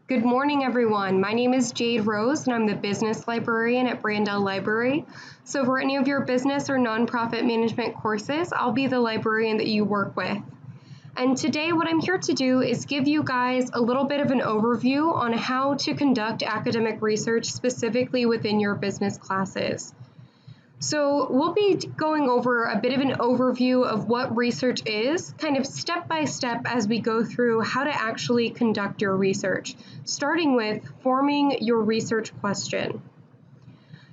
Good morning, everyone. My name is Jade Rose, and I'm the business librarian at Brandell Library. So for any of your business or nonprofit management courses, I'll be the librarian that you work with. And today what I'm here to do is give you guys a little bit of an overview on how to conduct academic research specifically within your business classes. So we'll be going over a bit of an overview of what research is, kind of step by step as we go through how to actually conduct your research, starting with forming your research question.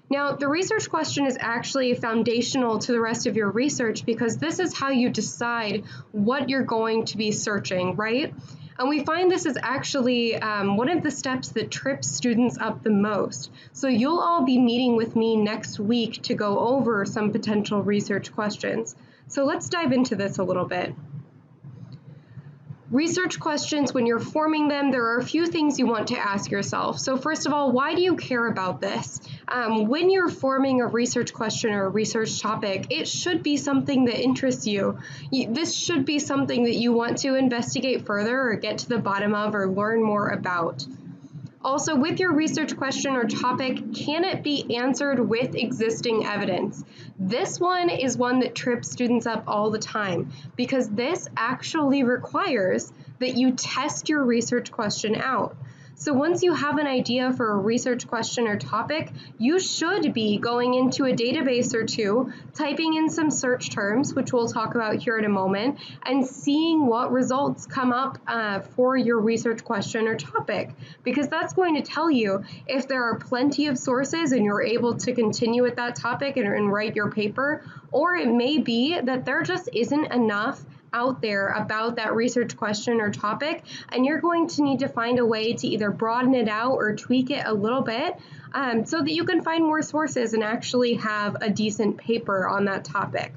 Now, the research question is actually foundational to the rest of your research because this is how you decide what you're going to be searching, right? And we find this is actually one of the steps that trips students up the most. So you'll all be meeting with me next week to go over some potential research questions. So let's dive into this a little bit. Research questions, when you're forming them, there are a few things you want to ask yourself. So first of all, why do you care about this? When you're forming a research question or a research topic, it should be something that interests you. This should be something that you want to investigate further or get to the bottom of or learn more about. Also, with your research question or topic, can it be answered with existing evidence? This one is one that trips students up all the time because this actually requires that you test your research question out. So once you have an idea for a research question or topic, you should be going into a database or two, typing in some search terms, which we'll talk about here in a moment, and seeing what results come up for your research question or topic, because that's going to tell you if there are plenty of sources and you're able to continue with that topic and write your paper, or it may be that there just isn't enough out there about that research question or topic, and you're going to need to find a way to either broaden it out or tweak it a little bit so that you can find more sources and actually have a decent paper on that topic.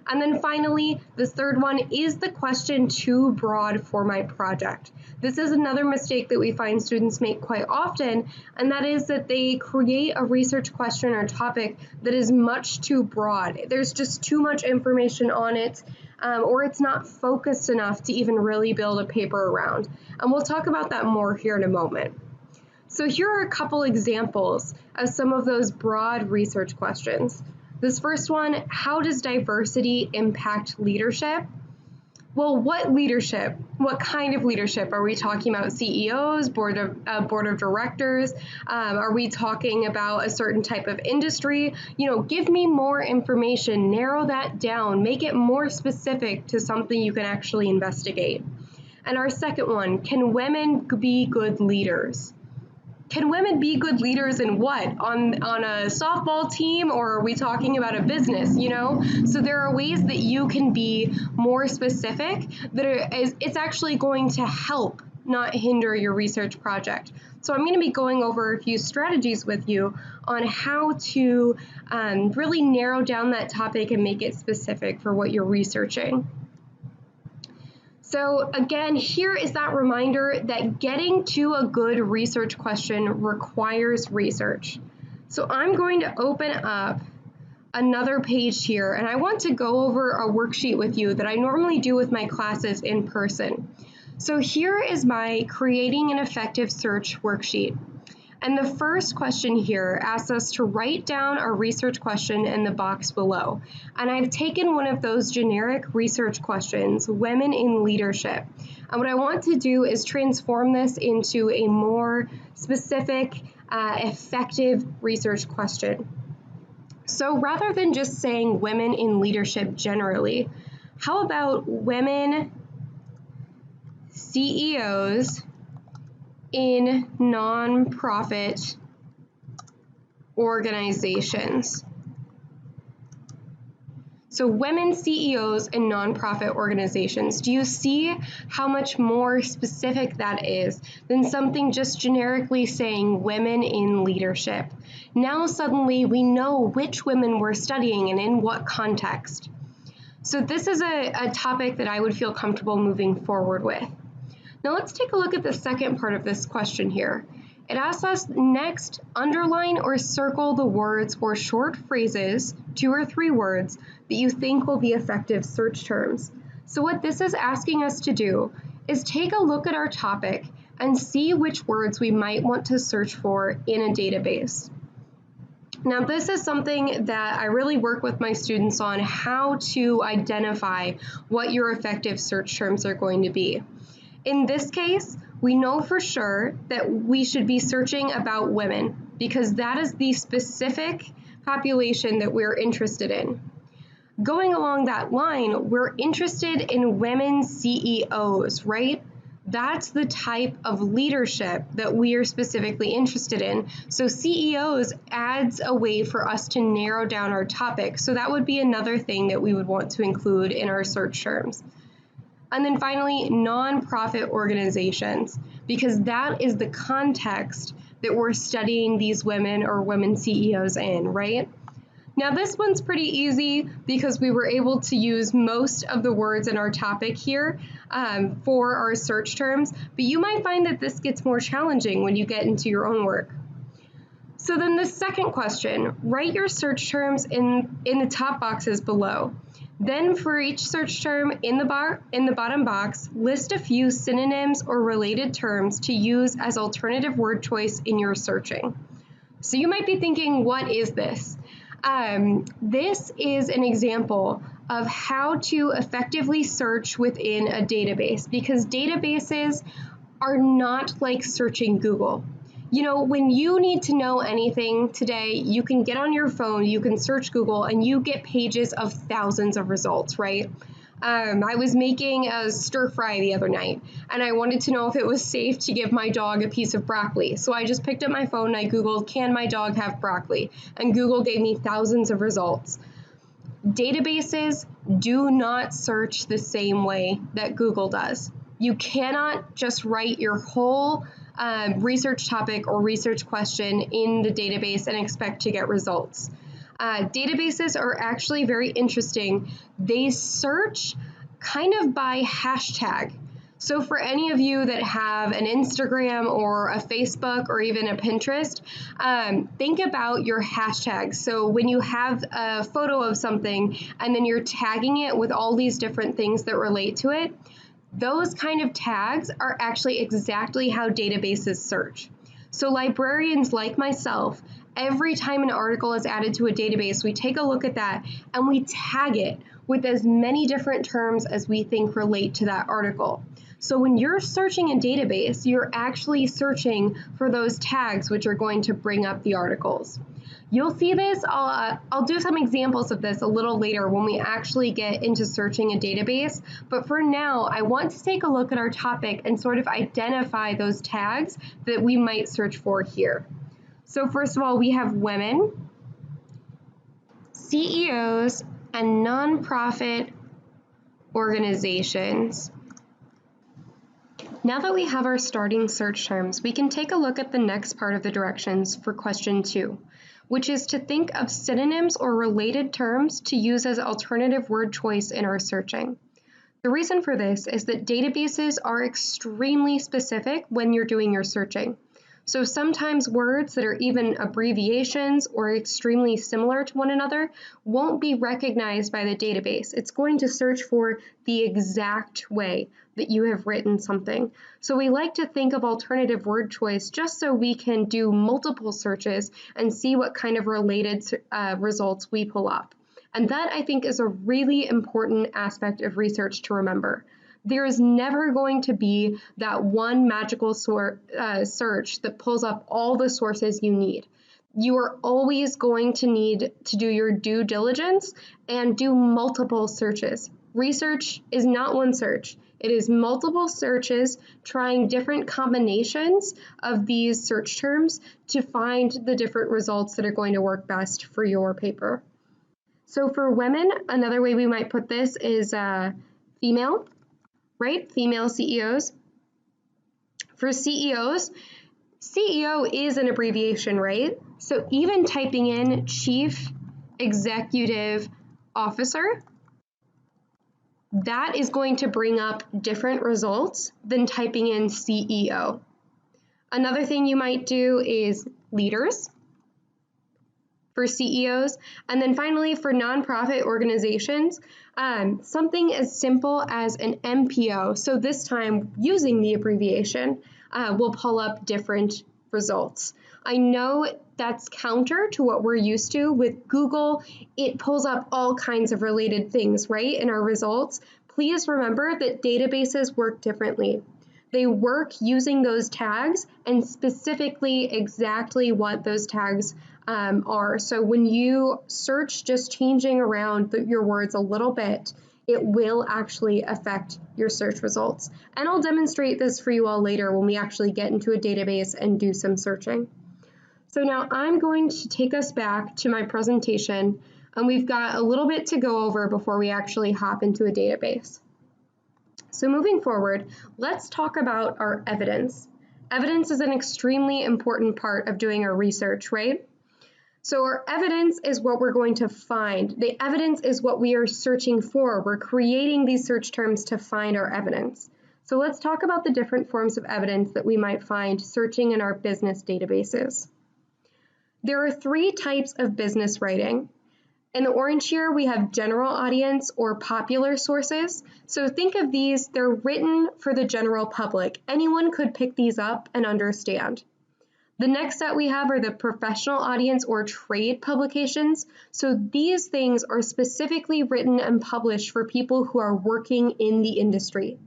And then finally, the third one, is the question too broad for my project? This is another mistake that we find students make quite often, and that is that they create a research question or topic that is much too broad. There's just too much information on it, or it's not focused enough to even really build a paper around. And we'll talk about that more here in a moment. So here are a couple examples of some of those broad research questions. This first one, how does diversity impact leadership? Well, what leadership? What kind of leadership? Are we talking about CEOs, board of directors? Are we talking about a certain type of industry? Give me more information, narrow that down, make it more specific to something you can actually investigate. And our second one, can women be good leaders? Can women be good leaders in what? On a softball team, or are we talking about a business, So there are ways that you can be more specific it's actually going to help, not hinder your research project. So I'm going to be going over a few strategies with you on how to really narrow down that topic and make it specific for what you're researching. So again, here is that reminder that getting to a good research question requires research. So I'm going to open up another page here, and I want to go over a worksheet with you that I normally do with my classes in person. So here is my Creating an Effective Search worksheet. And the first question here asks us to write down our research question in the box below. And I've taken one of those generic research questions, women in leadership. And what I want to do is transform this into a more specific, effective research question. So rather than just saying women in leadership generally, how about women CEOs in nonprofit organizations? So women CEOs in nonprofit organizations. Do you see how much more specific that is than something just generically saying women in leadership? Now suddenly we know which women we're studying and in what context. So this is a topic that I would feel comfortable moving forward with. Now let's take a look at the second part of this question here. It asks us next, underline or circle the words or short phrases, 2 or 3 words, that you think will be effective search terms. So what this is asking us to do is take a look at our topic and see which words we might want to search for in a database. Now, this is something that I really work with my students on, how to identify what your effective search terms are going to be. In this case, we know for sure that we should be searching about women because that is the specific population that we're interested in. Going along that line, we're interested in women CEOs, right? That's the type of leadership that we are specifically interested in. So CEOs adds a way for us to narrow down our topic. So that would be another thing that we would want to include in our search terms. And then finally, nonprofit organizations, because that is the context that we're studying these women or women CEOs in, right? Now this one's pretty easy because we were able to use most of the words in our topic here for our search terms, but you might find that this gets more challenging when you get into your own work. So then the second question, write your search terms in the top boxes below. Then for each search term in the bottom box, list a few synonyms or related terms to use as alternative word choice in your searching. So you might be thinking, what is this? This is an example of how to effectively search within a database, because databases are not like searching Google. You know, when you need to know anything today, you can get on your phone, you can search Google, and you get pages of thousands of results, right? I was making a stir fry the other night, and I wanted to know if it was safe to give my dog a piece of broccoli. So I just picked up my phone and I Googled, can my dog have broccoli? And Google gave me thousands of results. Databases do not search the same way that Google does. You cannot just write your whole research topic or research question in the database and expect to get results. Databases are actually very interesting. They search kind of by hashtag. So for any of you that have an Instagram or a Facebook or even a Pinterest, think about your hashtags. So when you have a photo of something and then you're tagging it with all these different things that relate to it, those kind of tags are actually exactly how databases search. So librarians like myself, every time an article is added to a database, we take a look at that and we tag it with as many different terms as we think relate to that article. So when you're searching a database, you're actually searching for those tags which are going to bring up the articles. You'll see this, I'll do some examples of this a little later when we actually get into searching a database, but for now, I want to take a look at our topic and sort of identify those tags that we might search for here. So first of all, we have women, CEOs, and nonprofit organizations. Now that we have our starting search terms, we can take a look at the next part of the directions for question 2, which is to think of synonyms or related terms to use as alternative word choice in our searching. The reason for this is that databases are extremely specific when you're doing your searching. So sometimes words that are even abbreviations or extremely similar to one another won't be recognized by the database. It's going to search for the exact way that you have written something. So we like to think of alternative word choice just so we can do multiple searches and see what kind of related results we pull up. And that, I think, is a really important aspect of research to remember. There is never going to be that one magical search that pulls up all the sources you need. You are always going to need to do your due diligence and do multiple searches. Research is not one search. It is multiple searches trying different combinations of these search terms to find the different results that are going to work best for your paper. So for women, another way we might put this is female, right? Female CEOs. For CEOs, CEO is an abbreviation, right? So even typing in Chief Executive Officer, that is going to bring up different results than typing in CEO. Another thing you might do is leaders for CEOs. And then finally, for nonprofit organizations, something as simple as an MPO. So this time using the abbreviation, will pull up different results. I know that's counter to what we're used to with Google. It pulls up all kinds of related things, right, in our results. Please remember that databases work differently. They work using those tags and specifically exactly what those tags are. So when you search just changing around your words a little bit, it will actually affect your search results. And I'll demonstrate this for you all later when we actually get into a database and do some searching. So now I'm going to take us back to my presentation, and we've got a little bit to go over before we actually hop into a database. So moving forward, let's talk about our evidence. Evidence is an extremely important part of doing our research, right? So our evidence is what we're going to find. The evidence is what we are searching for. We're creating these search terms to find our evidence. So let's talk about the different forms of evidence that we might find searching in our business databases. There are 3 types of business writing. In the orange here, we have general audience or popular sources. So think of these, they're written for the general public. Anyone could pick these up and understand. The next set we have are the professional audience or trade publications. So these things are specifically written and published for people who are working in the industry.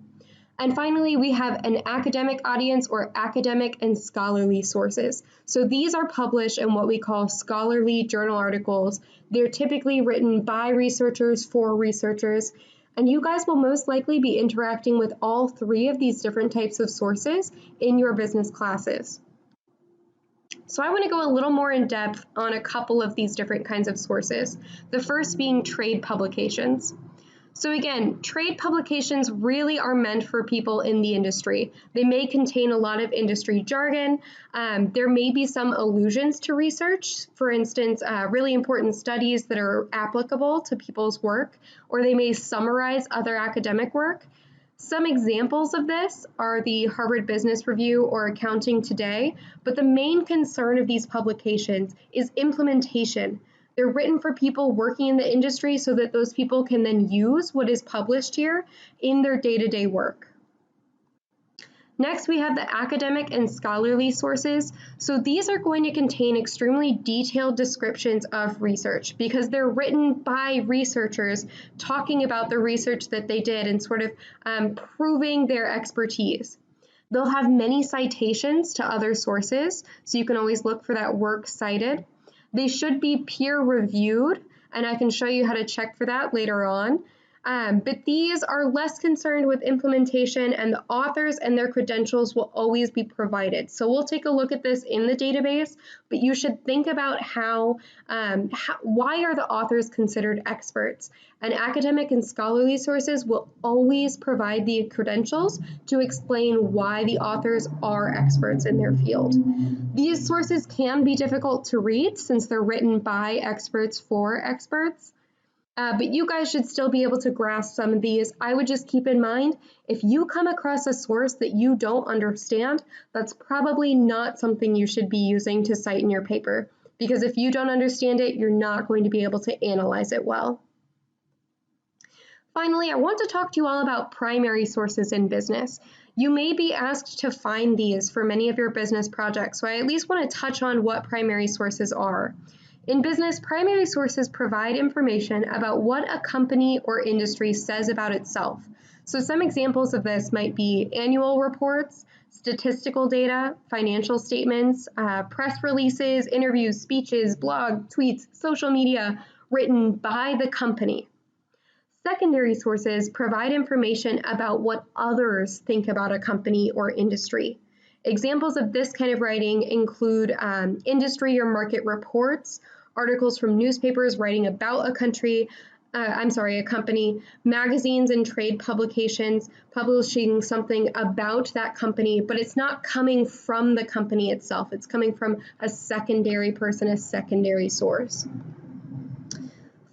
And finally, we have an academic audience or academic and scholarly sources. So these are published in what we call scholarly journal articles. They're typically written by researchers for researchers. And you guys will most likely be interacting with all 3 of these different types of sources in your business classes. So I want to go a little more in depth on a couple of these different kinds of sources. The first being trade publications. So again, trade publications really are meant for people in the industry. They may contain a lot of industry jargon. There may be some allusions to research, for instance, really important studies that are applicable to people's work, or they may summarize other academic work. Some examples of this are the Harvard Business Review or Accounting Today, but the main concern of these publications is implementation. They're written for people working in the industry so that those people can then use what is published here in their day-to-day work. Next, we have the academic and scholarly sources. So these are going to contain extremely detailed descriptions of research because they're written by researchers talking about the research that they did and sort of proving their expertise. They'll have many citations to other sources, so you can always look for that work cited. They should be peer-reviewed, and I can show you how to check for that later on. But these are less concerned with implementation, and the authors and their credentials will always be provided. So we'll take a look at this in the database, but you should think about why are the authors considered experts? And academic and scholarly sources will always provide the credentials to explain why the authors are experts in their field. These sources can be difficult to read since they're written by experts for experts. But you guys should still be able to grasp some of these. I would just keep in mind, if you come across a source that you don't understand, that's probably not something you should be using to cite in your paper, because if you don't understand it, you're not going to be able to analyze it well. Finally, I want to talk to you all about primary sources in business. You may be asked to find these for many of your business projects, so I at least want to touch on what primary sources are. In business, primary sources provide information about what a company or industry says about itself. So some examples of this might be annual reports, statistical data, financial statements, press releases, interviews, speeches, blog, tweets, social media written by the company. Secondary sources provide information about what others think about a company or industry. Examples of this kind of writing include industry or market reports, articles from newspapers writing about a company, magazines and trade publications publishing something about that company, but it's not coming from the company itself. It's coming from a secondary person, a secondary source.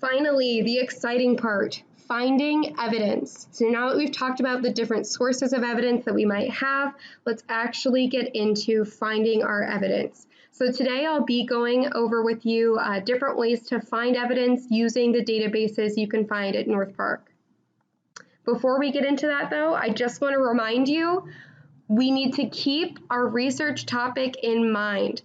Finally, the exciting part, finding evidence. So now that we've talked about the different sources of evidence that we might have, let's actually get into finding our evidence. So today I'll be going over with you different ways to find evidence using the databases you can find at North Park. Before we get into that though, I just want to remind you, We need to keep our research topic in mind.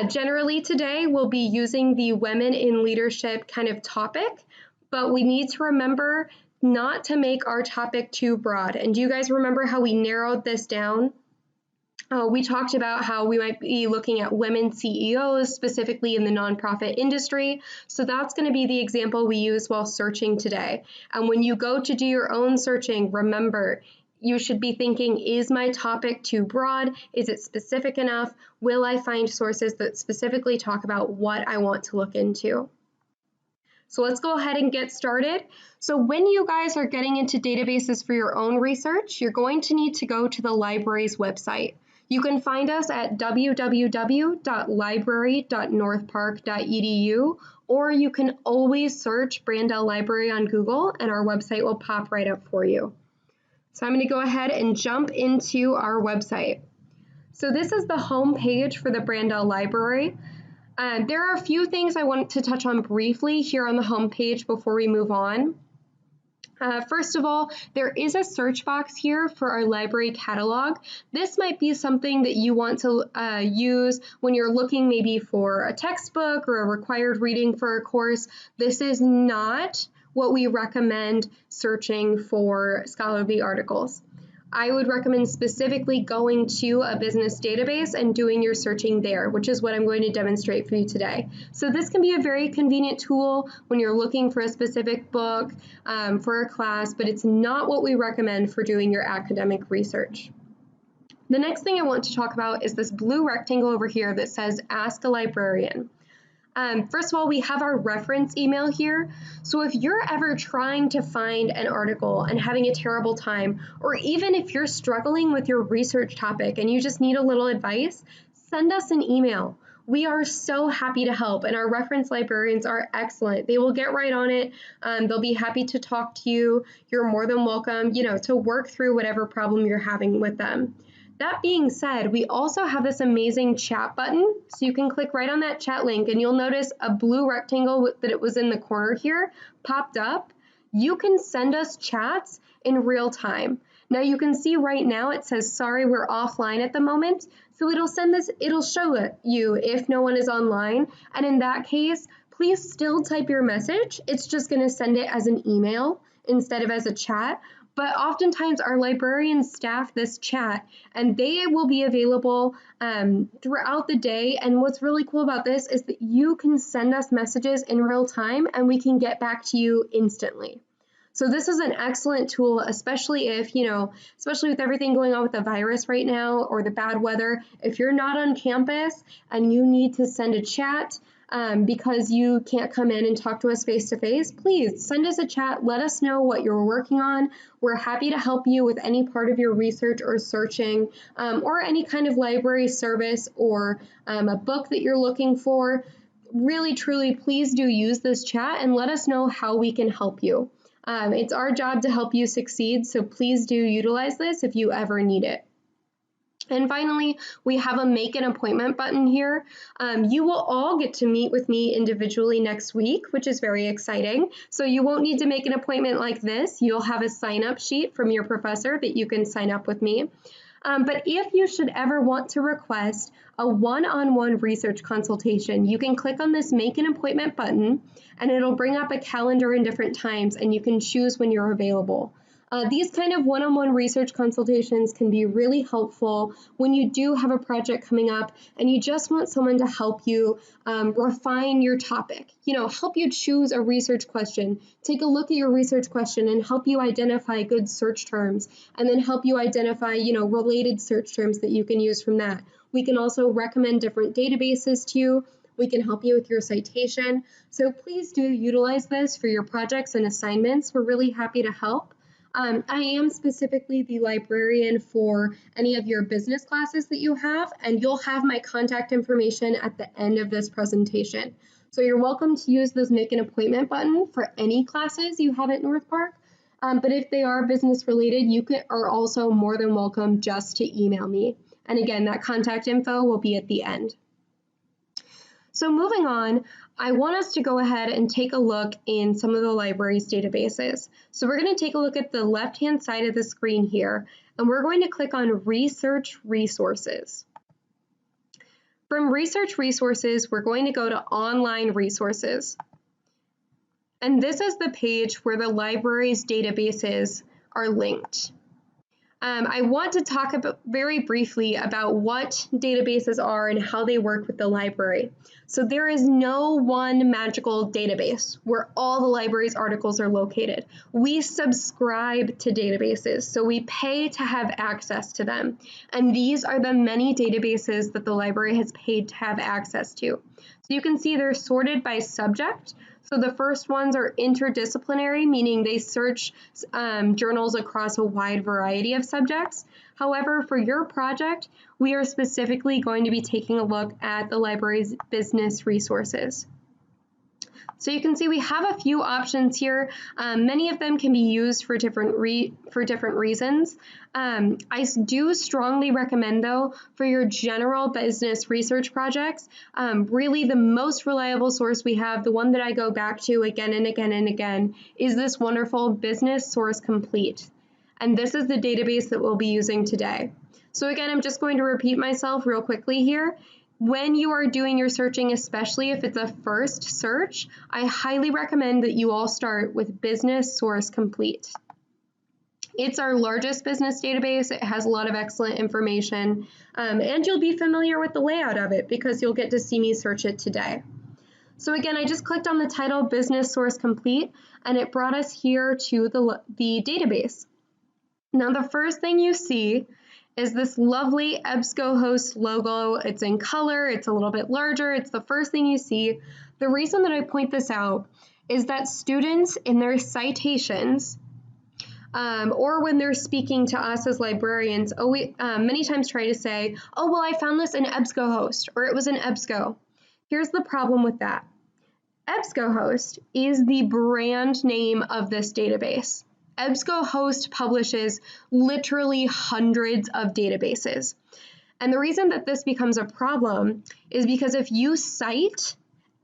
Generally today, we'll be using the women in leadership kind of topic, but we need to remember not to make our topic too broad. And do you guys remember how we narrowed this down? We talked about how we might be looking at women CEOs, specifically in the nonprofit industry. So that's going to be the example we use while searching today. And when you go to do your own searching, remember, you should be thinking, is my topic too broad? Is it specific enough? Will I find sources that specifically talk about what I want to look into? So let's go ahead and get started. So when you guys are getting into databases for your own research, you're going to need to go to the library's website. You can find us at www.library.northpark.edu, or you can always search Brandel Library on Google and our website will pop right up for you. So I'm going to go ahead and jump into our website. So this is the home page for the Brandel Library. There are a few things I want to touch on briefly here on the home page before we move on. First of all, there is a search box here for our library catalog. This might be something that you want to use when you're looking maybe for a textbook or a required reading for a course. This is not what we recommend searching for scholarly articles. I would recommend specifically going to a business database and doing your searching there, which is what I'm going to demonstrate for you today. So this can be a very convenient tool when you're looking for a specific book for a class, but it's not what we recommend for doing your academic research. The next thing I want to talk about is this blue rectangle over here that says Ask a Librarian. First of all, we have our reference email here. So if you're ever trying to find an article and having a terrible time, or even if you're struggling with your research topic and you just need a little advice, send us an email. We are so happy to help, and our reference librarians are excellent. They will get right on it. They'll be happy to talk to you. You're more than welcome, to work through whatever problem you're having with them. That being said, we also have this amazing chat button, so you can click right on that chat link and you'll notice a blue rectangle that it was in the corner here popped up. You can send us chats in real time. Now you can see right now it says, sorry, we're offline at the moment. So it'll show you if no one is online. And in that case, please still type your message. It's just going to send it as an email instead of as a chat. But oftentimes our librarians staff this chat and they will be available throughout the day. And what's really cool about this is that you can send us messages in real time and we can get back to you instantly. So this is an excellent tool, especially if, especially with everything going on with the virus right now or the bad weather, if you're not on campus and you need to send a chat, because you can't come in and talk to us face-to-face, please send us a chat. Let us know what you're working on. We're happy to help you with any part of your research or searching or any kind of library service or a book that you're looking for. Really, truly, please do use this chat and let us know how we can help you. It's our job to help you succeed, so please do utilize this if you ever need it. And finally, we have a make an appointment button here. You will all get to meet with me individually next week, which is very exciting. So you won't need to make an appointment like this. You'll have a sign-up sheet from your professor that you can sign up with me. But if you should ever want to request a one-on-one research consultation, you can click on this make an appointment button and it'll bring up a calendar in different times and you can choose when you're available. These kind of one-on-one research consultations can be really helpful when you do have a project coming up and you just want someone to help you refine your topic, help you choose a research question, take a look at your research question and help you identify good search terms, and then help you identify, related search terms that you can use from that. We can also recommend different databases to you. We can help you with your citation. So please do utilize this for your projects and assignments. We're really happy to help. I am specifically the librarian for any of your business classes that you have, and you'll have my contact information at the end of this presentation. So you're welcome to use this make an appointment button for any classes you have at North Park, but if they are business related, you are also more than welcome just to email me. And again, that contact info will be at the end. So moving on, I want us to go ahead and take a look in some of the library's databases. So we're going to take a look at the left-hand side of the screen here, and we're going to click on Research Resources. From Research Resources, we're going to go to Online Resources. And this is the page where the library's databases are linked. I want to talk very briefly about what databases are and how they work with the library. So there is no one magical database where all the library's articles are located. We subscribe to databases, so we pay to have access to them. And these are the many databases that the library has paid to have access to. So you can see they're sorted by subject. So the first ones are interdisciplinary, meaning they search journals across a wide variety of subjects. However, for your project, we are specifically going to be taking a look at the library's business resources. So you can see we have a few options here. Many of them can be used for different reasons. I do strongly recommend, though, for your general business research projects, really the most reliable source we have, the one that I go back to again and again and again, is this wonderful Business Source Complete. And this is the database that we'll be using today. So again, I'm just going to repeat myself real quickly here. When you are doing your searching, especially if it's a first search, I highly recommend that you all start with Business Source Complete. It's our largest business database. It has a lot of excellent information, and you'll be familiar with the layout of it because you'll get to see me search it today. So again, I just clicked on the title Business Source Complete, and it brought us here to the database. Now, the first thing you see is this lovely EBSCOhost logo. It's in color, it's a little bit larger, it's the first thing you see. The reason that I point this out is that students in their citations or when they're speaking to us as librarians, many times try to say, oh, well, I found this in EBSCOhost, or it was in EBSCO. Here's the problem with that. EBSCOhost is the brand name of this database. EBSCOhost publishes literally hundreds of databases. And the reason that this becomes a problem is because if you cite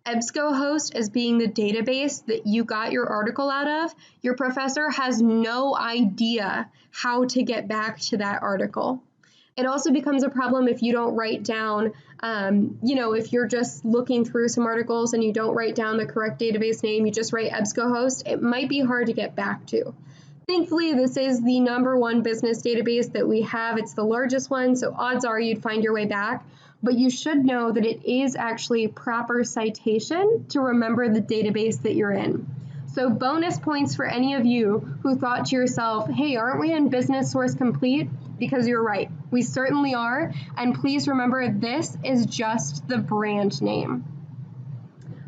EBSCOhost as being the database that you got your article out of, your professor has no idea how to get back to that article. It also becomes a problem if you don't write down, if you're just looking through some articles and you don't write down the correct database name, you just write EBSCOhost, it might be hard to get back to. Thankfully, this is the #1 business database that we have. It's the largest one, so odds are you'd find your way back. But you should know that it is actually proper citation to remember the database that you're in. So bonus points for any of you who thought to yourself, hey, aren't we in Business Source Complete? Because you're right, we certainly are. And please remember, this is just the brand name.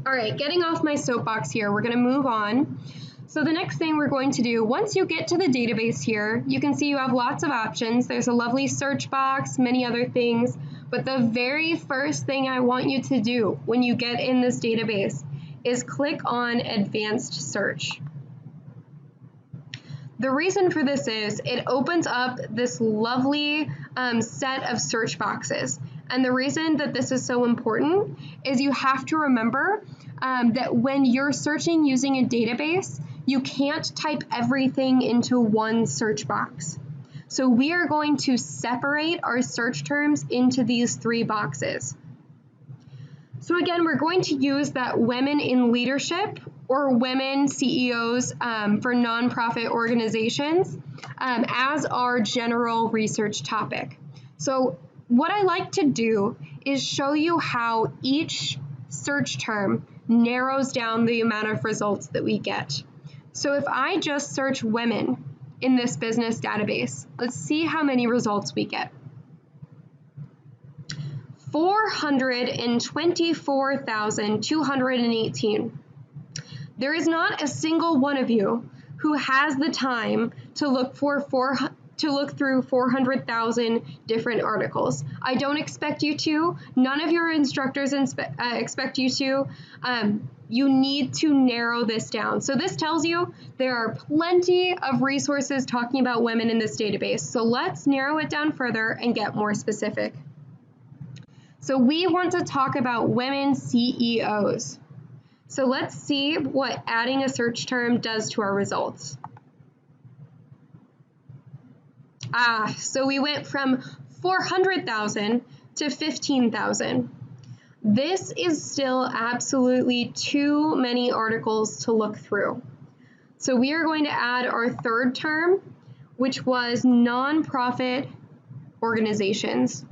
All right, getting off my soapbox here, we're gonna move on. So the next thing we're going to do, once you get to the database here, you can see you have lots of options. There's a lovely search box, many other things, but the very first thing I want you to do when you get in this database is click on Advanced Search. The reason for this is it opens up this lovely set of search boxes. And the reason that this is so important is you have to remember that when you're searching using a database, you can't type everything into one search box. So we are going to separate our search terms into these 3 boxes. So again, we're going to use that women in leadership or women CEOs for nonprofit organizations as our general research topic. So what I like to do is show you how each search term narrows down the amount of results that we get. So if I just search women in this business database, let's see how many results we get. 424,218. There is not a single one of you who has the time to look through 400,000 different articles. I don't expect you to. None of your instructors expect you to. You need to narrow this down. So this tells you there are plenty of resources talking about women in this database. So let's narrow it down further and get more specific. So we want to talk about women CEOs. So let's see what adding a search term does to our results. So we went from 400,000 to 15,000. This is still absolutely too many articles to look through. So we are going to add our third term, which was nonprofit organizations,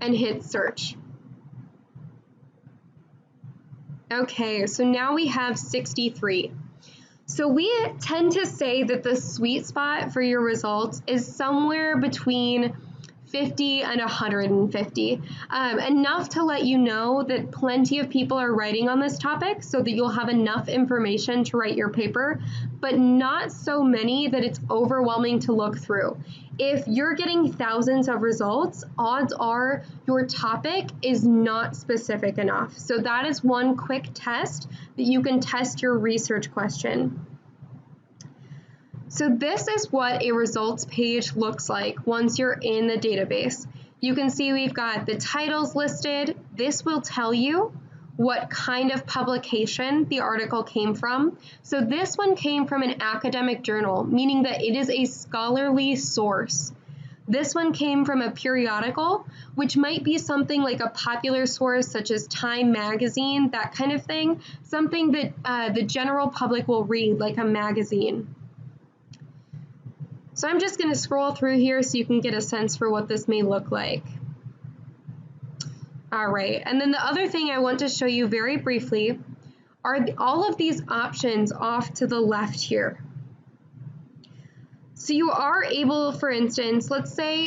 and hit search. Okay, so now we have 63. So we tend to say that the sweet spot for your results is somewhere between 50 and 150, enough to let you know that plenty of people are writing on this topic so that you'll have enough information to write your paper, but not so many that it's overwhelming to look through. If you're getting thousands of results, odds are your topic is not specific enough. So that is one quick test that you can test your research question. So this is what a results page looks like once you're in the database. You can see we've got the titles listed. This will tell you what kind of publication the article came from. So this one came from an academic journal, meaning that it is a scholarly source. This one came from a periodical, which might be something like a popular source such as Time magazine, that kind of thing, something that the general public will read, like a magazine. So I'm just going to scroll through here so you can get a sense for what this may look like. All right, and then the other thing I want to show you very briefly are all of these options off to the left here. So you are able, for instance, let's say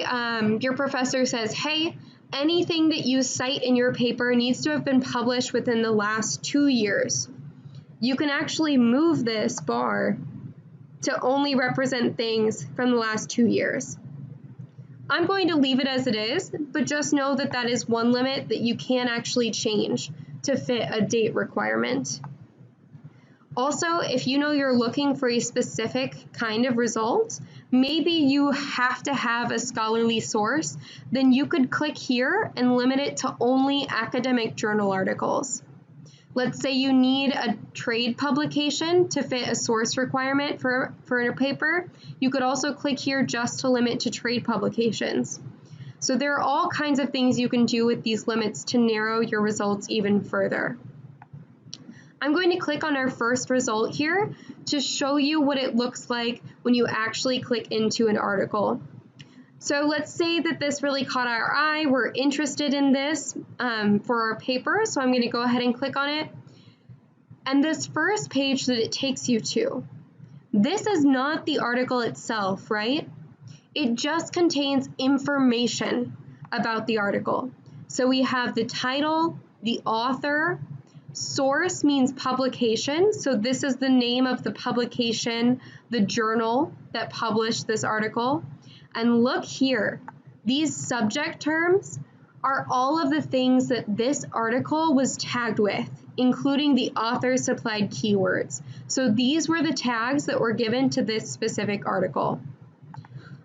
your professor says, hey, anything that you cite in your paper needs to have been published within the last 2 years. You can actually move this bar to only represent things from the last 2 years. I'm going to leave it as it is, but just know that that is one limit that you can actually change to fit a date requirement. Also, if you know you're looking for a specific kind of result, maybe you have to have a scholarly source, then you could click here and limit it to only academic journal articles. Let's say you need a trade publication to fit a source requirement for a paper. You could also click here just to limit to trade publications. So there are all kinds of things you can do with these limits to narrow your results even further. I'm going to click on our first result here to show you what it looks like when you actually click into an article. So let's say that this really caught our eye. We're interested in this for our paper, so I'm going to go ahead and click on it. And this first page that it takes you to, this is not the article itself, right? It just contains information about the article. So we have the title, the author, source means publication. So this is the name of the publication, the journal that published this article. And look here, these subject terms are all of the things that this article was tagged with, including the author supplied keywords. So these were the tags that were given to this specific article.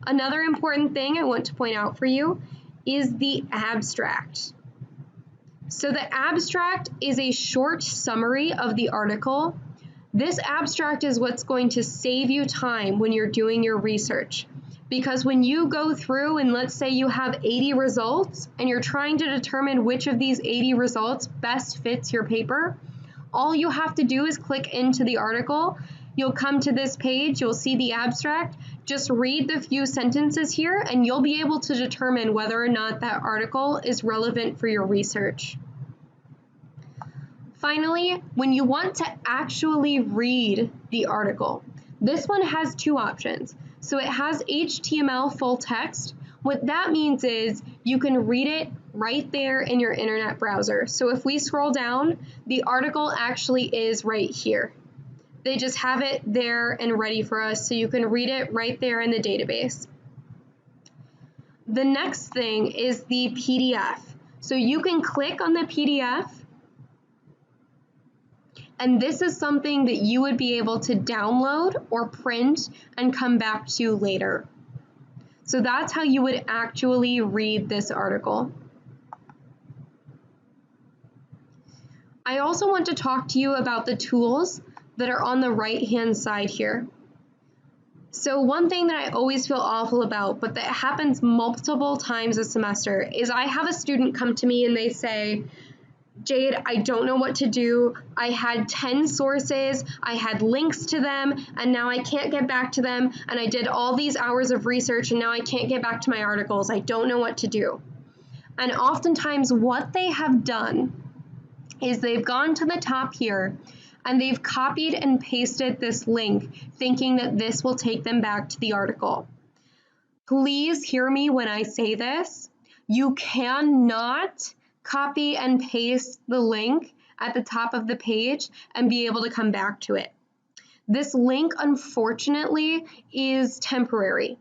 Another important thing I want to point out for you is the abstract. So the abstract is a short summary of the article. This abstract is what's going to save you time when you're doing your research. Because when you go through and let's say you have 80 results and you're trying to determine which of these 80 results best fits your paper, all you have to do is click into the article. You'll come to this page, you'll see the abstract, just read the few sentences here and you'll be able to determine whether or not that article is relevant for your research. Finally, when you want to actually read the article, this one has two options. So it has HTML full text. What that means is you can read it right there in your internet browser. So if we scroll down, the article actually is right here. They just have it there and ready for us so you can read it right there in the database. The next thing is the PDF. So you can click on the PDF, and this is something that you would be able to download or print and come back to later. So that's how you would actually read this article. I also want to talk to you about the tools that are on the right-hand side here. So one thing that I always feel awful about, but that happens multiple times a semester, is I have a student come to me and they say, Jade, I don't know what to do. I had 10 sources, I had links to them, and now I can't get back to them, and I did all these hours of research, and now I can't get back to my articles. I don't know what to do. And oftentimes what they have done is they've gone to the top here, and they've copied and pasted this link, thinking that this will take them back to the article. Please hear me when I say this. You cannot copy and paste the link at the top of the page and be able to come back to it. This link, unfortunately, is temporary.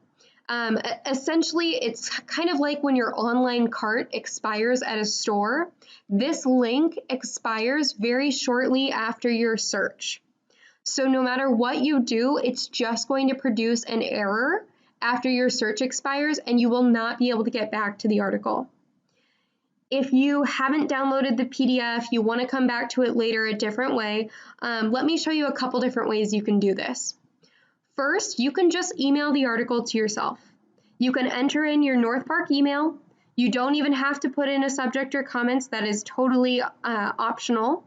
Essentially, it's kind of like when your online cart expires at a store. This link expires very shortly after your search. So no matter what you do, it's just going to produce an error after your search expires, and you will not be able to get back to the article. If you haven't downloaded the PDF, you want to come back to it later a different way, let me show you a couple different ways you can do this. First, you can just email the article to yourself. You can enter in your North Park email. You don't even have to put in a subject or comments. That is totally optional.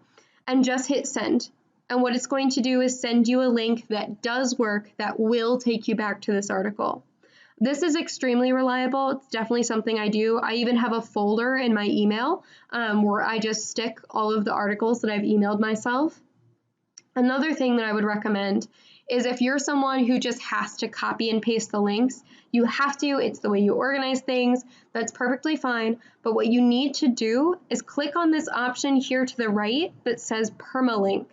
And just hit send. And what it's going to do is send you a link that does work, that will take you back to this article. This is extremely reliable. It's definitely something I do. I even have a folder in my email where I just stick all of the articles that I've emailed myself. Another thing that I would recommend is if you're someone who just has to copy and paste the links, you have to, it's the way you organize things, that's perfectly fine. But what you need to do is click on this option here to the right that says permalink.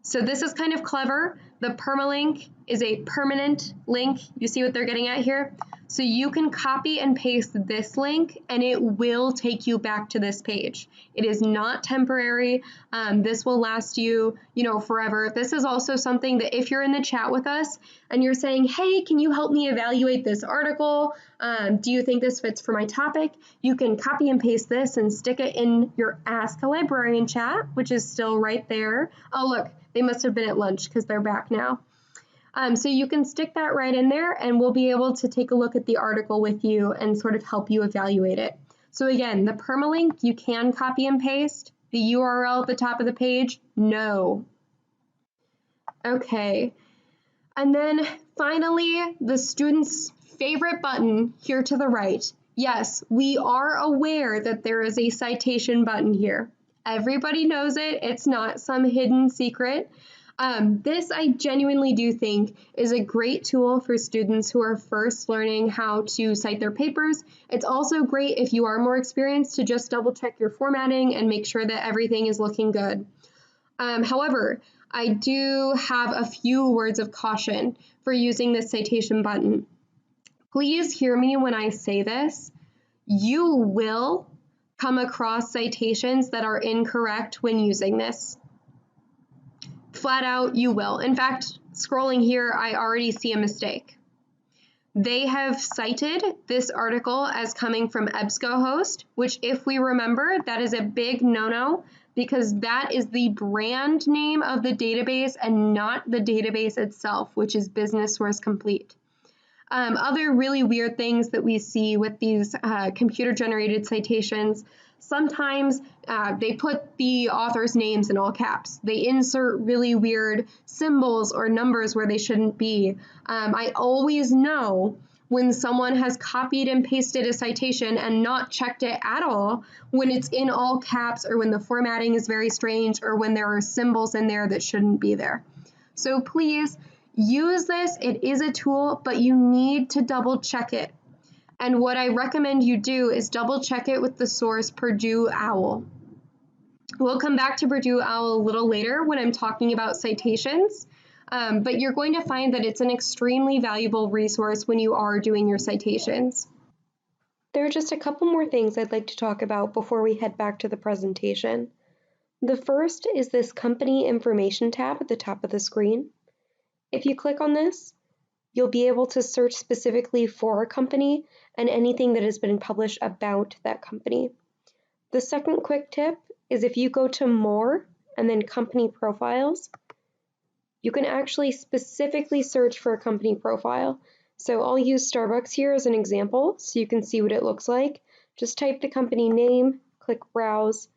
So this is kind of clever. The permalink is a permanent link. You see what they're getting at here? So you can copy and paste this link and it will take you back to this page. It is not temporary. This will last you, forever. This is also something that if you're in the chat with us and you're saying, hey, can you help me evaluate this article? Do you think this fits for my topic? You can copy and paste this and stick it in your Ask a Librarian chat, which is still right there. Oh, look, they must have been at lunch because they're back now. So you can stick that right in there and we'll be able to take a look at the article with you and sort of help you evaluate it. So again, the permalink, you can copy and paste. The URL at the top of the page, no. Okay, and then finally, the student's favorite button here to the right. Yes, we are aware that there is a citation button here. Everybody knows it. It's not some hidden secret. This I genuinely do think is a great tool for students who are first learning how to cite their papers. It's also great if you are more experienced to just double check your formatting and make sure that everything is looking good. However, I do have a few words of caution for using this citation button. Please hear me when I say this. You will come across citations that are incorrect when using this. Flat out, you will. In fact, scrolling here, I already see a mistake. They have cited this article as coming from EBSCOhost, which if we remember, that is a big no-no because that is the brand name of the database and not the database itself, which is Business Source Complete. Other really weird things that we see with these computer-generated citations, sometimes they put the author's names in all caps. They insert really weird symbols or numbers where they shouldn't be. I always know when someone has copied and pasted a citation and not checked it at all, when it's in all caps or when the formatting is very strange or when there are symbols in there that shouldn't be there. So please use this. It is a tool, but you need to double check it. And what I recommend you do is double check it with the source Purdue OWL. We'll come back to Purdue OWL a little later when I'm talking about citations, but you're going to find that it's an extremely valuable resource when you are doing your citations. There are just a couple more things I'd like to talk about before we head back to the presentation. The first is this company information tab at the top of the screen. If you click on this, you'll be able to search specifically for a company and anything that has been published about that company. The second quick tip is if you go to More and then Company Profiles, you can actually specifically search for a company profile. So I'll use Starbucks here as an example so you can see what it looks like. Just type the company name, click Browse,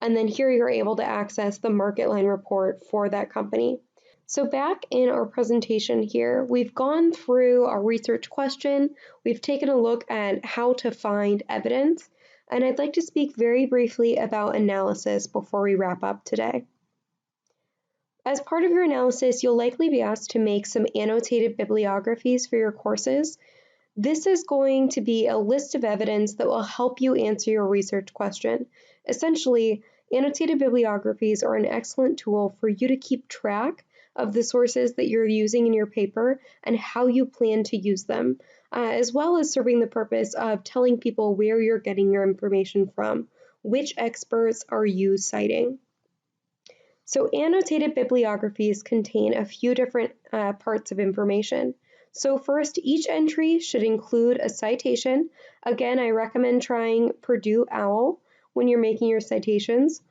and then here you're able to access the market line report for that company. So back in our presentation here, we've gone through our research question, we've taken a look at how to find evidence, and I'd like to speak very briefly about analysis before we wrap up today. As part of your analysis, you'll likely be asked to make some annotated bibliographies for your courses. This is going to be a list of evidence that will help you answer your research question. Essentially, annotated bibliographies are an excellent tool for you to keep track of the sources that you're using in your paper and how you plan to use them, as well as serving the purpose of telling people where you're getting your information from. Which experts are you citing? So annotated bibliographies contain a few different parts of information. So first, each entry should include a citation. Again, I recommend trying Purdue OWL when you're making your citations,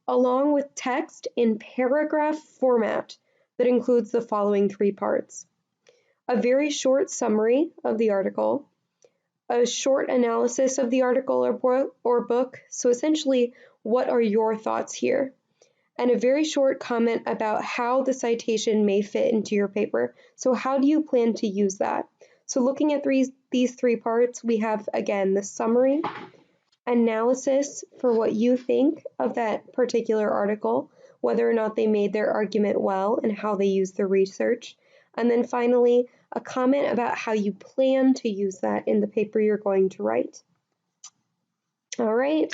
along with text in paragraph format that includes the following three parts: a very short summary of the article, a short analysis of the article or book, so essentially, what are your thoughts here? And a very short comment about how the citation may fit into your paper. So how do you plan to use that? So looking at these three parts, we have, again, the summary, analysis for what you think of that particular article, whether or not they made their argument well and how they used the research, and then finally, a comment about how you plan to use that in the paper you're going to write. All right,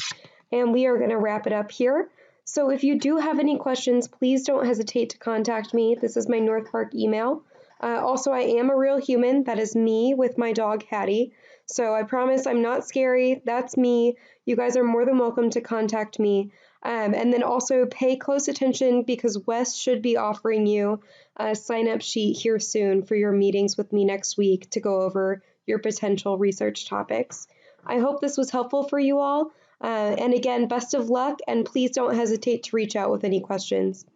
and we are going to wrap it up here. So if you do have any questions, please don't hesitate to contact me. This is my North Park email. Also, I am a real human. That is me with my dog, Hattie. So I promise I'm not scary. That's me. You guys are more than welcome to contact me. And then also pay close attention because Wes should be offering you a sign-up sheet here soon for your meetings with me next week to go over your potential research topics. I hope this was helpful for you all. And again, best of luck, and please don't hesitate to reach out with any questions.